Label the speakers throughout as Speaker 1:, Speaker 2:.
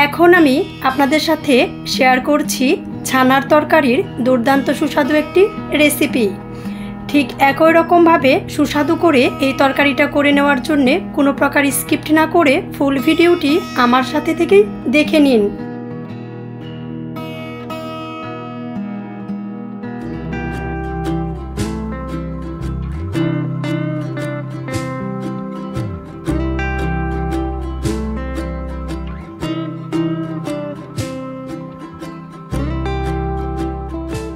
Speaker 1: এখন আমি আপনাদের সাথে শেয়ার করছি ছানার তরকারির দুর্দান্ত সুস্বাদু একটি রেসিপি। ঠিক একই রকমভাবে সুস্বাদু করে এই তরকারিটা করে নেওয়ার জন্য কোনো প্রকার স্কিপ্ট না করে ফুল ভিডিওটি আমার সাথে থেকেই দেখে নিন।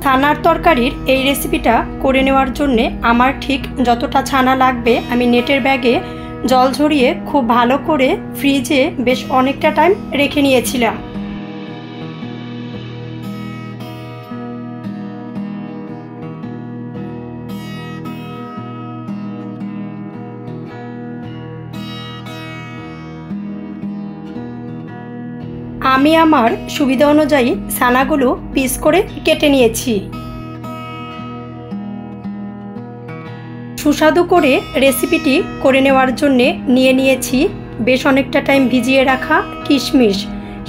Speaker 1: ছানার তরকারির এই রেসিপিটা করে নেওয়ার জন্যে আমার ঠিক যতটা ছানা লাগবে আমি নেটের ব্যাগে জল ঝরিয়ে খুব ভালো করে ফ্রিজে বেশ অনেকটা টাইম রেখে নিয়েছিলাম। আমি আমার সুবিধা অনুযায়ী ছানাগুলো পিস করে কেটে নিয়েছি। সুস্বাদু করে রেসিপিটি করে নেওয়ার জন্যে নিয়ে নিয়েছি বেশ অনেকটা টাইম ভিজিয়ে রাখা কিশমিশ,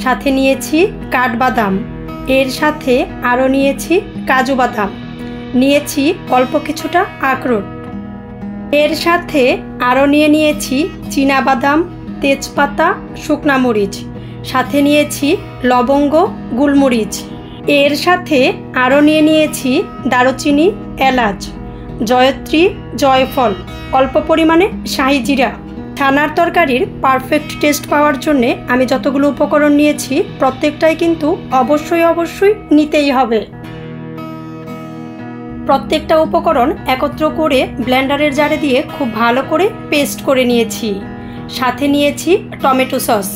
Speaker 1: সাথে নিয়েছি কাঠবাদাম, এর সাথে আরও নিয়েছি কাজু বাদাম, নিয়েছি অল্প কিছুটা আখরোট, এর সাথে আরও নিয়েছি চীনাবাদাম, তেজপাতা, শুকনা মরিচ, সাথে নিয়েছি লবঙ্গ, গোলমরিচ, এর সাথে আরও নিয়েছি দারুচিনি, এলাচ, জয়ত্রী, জয়ফল, অল্প পরিমাণে শাহি জিরা। ছানার তরকারির পারফেক্ট টেস্ট পাওয়ার জন্য আমি যতগুলো উপকরণ নিয়েছি প্রত্যেকটাই কিন্তু অবশ্যই নিতেই হবে। প্রত্যেকটা উপকরণ একত্র করে ব্লেন্ডারের জারে দিয়ে খুব ভালো করে পেস্ট করে নিয়েছি। সাথে নিয়েছি টমেটো সস,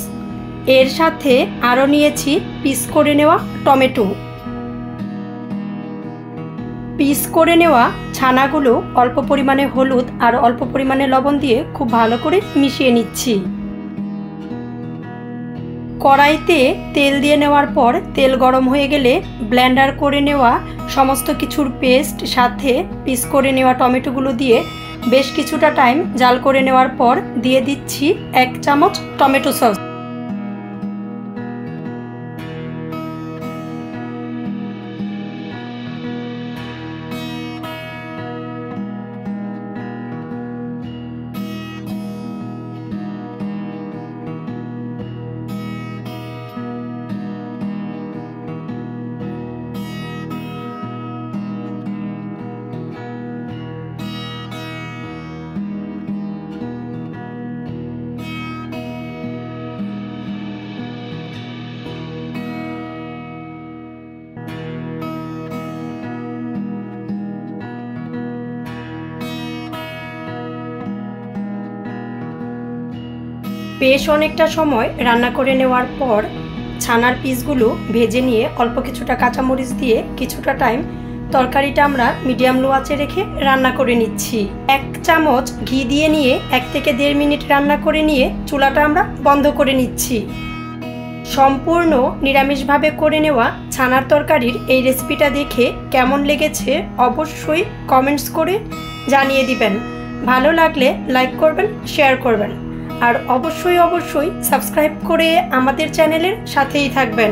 Speaker 1: এর সাথে আরও নিয়েছি পিস করে নেওয়া টমেটো। পিস করে নেওয়া ছানাগুলো অল্প পরিমাণে হলুদ আর অল্প পরিমাণে লবণ দিয়ে খুব ভালো করে মিশিয়ে নিচ্ছি। কড়াইতে তেল দিয়ে নেওয়ার পর তেল গরম হয়ে গেলে ব্লেন্ডার করে নেওয়া সমস্ত কিছুর পেস্ট সাথে পিস করে নেওয়া টমেটোগুলো দিয়ে বেশ কিছুটা টাইম জাল করে নেওয়ার পর দিয়ে দিচ্ছি 1 চামচ টমেটো সস। বেশ অনেকটা সময় রান্না করে নেওয়ার পর ছানার পিসগুলো ভেজে নিয়ে অল্প কিছুটা কাঁচামরিচ দিয়ে কিছুটা টাইম তরকারিটা আমরা মিডিয়াম লো আঁচে রেখে রান্না করে নিচ্ছি। 1 চামচ ঘি দিয়ে নিয়ে 1 থেকে 1.5 মিনিট রান্না করে নিয়ে চুলাটা আমরা বন্ধ করে নিচ্ছি। সম্পূর্ণ নিরামিষভাবে করে নেওয়া ছানার তরকারির এই রেসিপিটা দেখে কেমন লেগেছে অবশ্যই কমেন্টস করে জানিয়ে দিবেন। ভালো লাগলে লাইক করবেন, শেয়ার করবেন আর অবশ্যই সাবস্ক্রাইব করে আমাদের চ্যানেলের সাথেই থাকবেন।